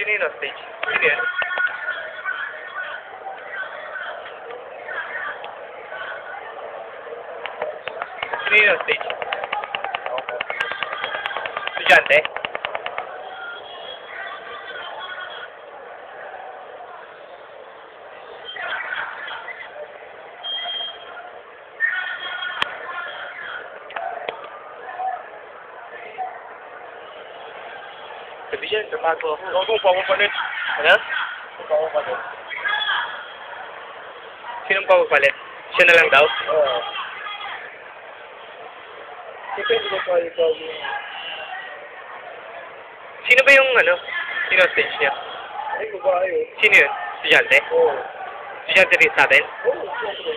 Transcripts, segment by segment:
Sino yun stage? Sino yan? Sino yun stage? Estudyante? Sabi siya, tumago ako. Huwag pa ako palit. Ano? Huwag pa ako palit. Sinong papapalit? Siya na lang daw? Oo. Depende ko pa ikaw yung... Sino ba yung ano? Sino ang stage niya? Ay, babae oh. Sino yun? Estudyante? Oo. Estudyante rin sa atin? Oo, siyempre.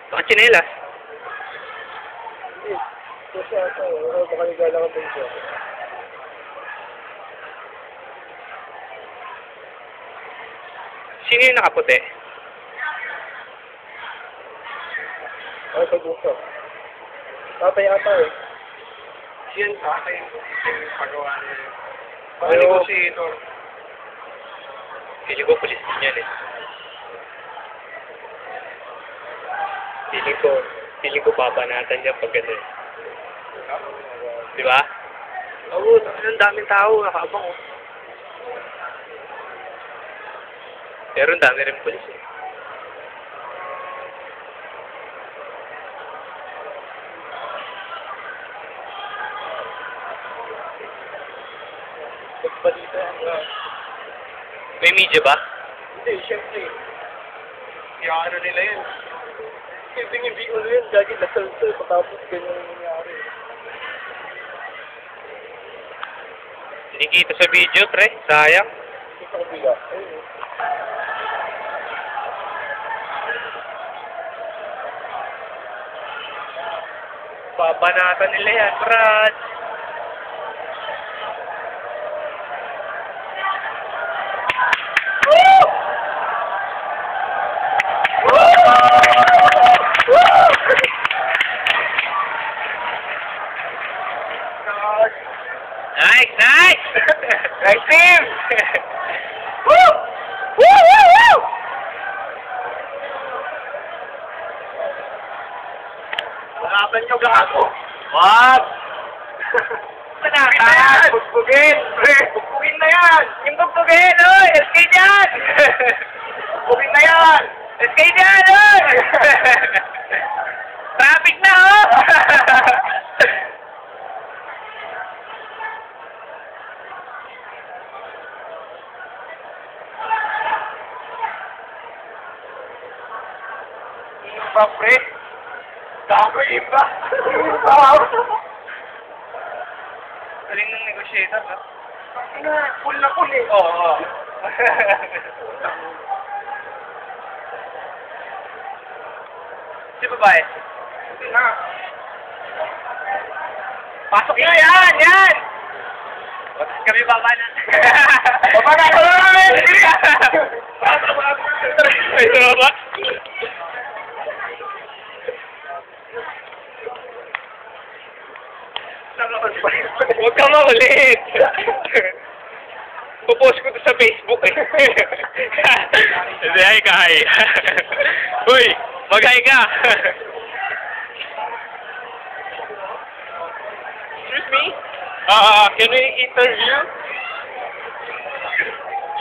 Baka chinelas? Hindi. Ito siya ata oh. Baka nagala ka din siya. Sino yung nakaputi? Ay, pag-usap. Tatay ata eh. Yan, tatay yung pagawa niya. Baka negotiator. Feeling ko pulis din yan eh. Feeling ko babanatan niya pag gano'n. Di ba? Oo, ang daming tao, nakabang oh. Pero ang dami rin pulis eh. Nagbalita yan. May media ba? Hindi, siyempre. Kaya ano nila yun. Hindi ko na yun. Gagi nasalsal. Patapos ganyan yung nangyari. Hindi kita sa video, pre. Sayang. Ito sa kabila. Ayun. Babanatan nila yan, Brad. Nice, nice! Nice team! Woo! Woo, woo, woo! Harapan nyo gago. Wag! Manakit na yan! Bugbugin! Bugbugin na yan! Yung bugtugin, oy! SK dyan! Bugbugin na yan! SK dyan, oy! Traffic na, oh! Imba, pre! Gago, imba! Galing ng negotiator, no? Full na full eh! Oo, oo. Si babae? Hindi na! Pasok nyo, yan! Yan! Batas kami baba na. Baba na! Baba namin! Ay, baba? Huwag kang maulit. Pupost ko to sa Facebook eh. Hindi, hi ka, hi. Uy, mag-hi ka. Excuse me? Can we interview?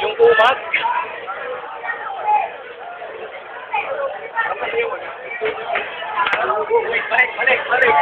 Yung kumag? Balik, balik, balik.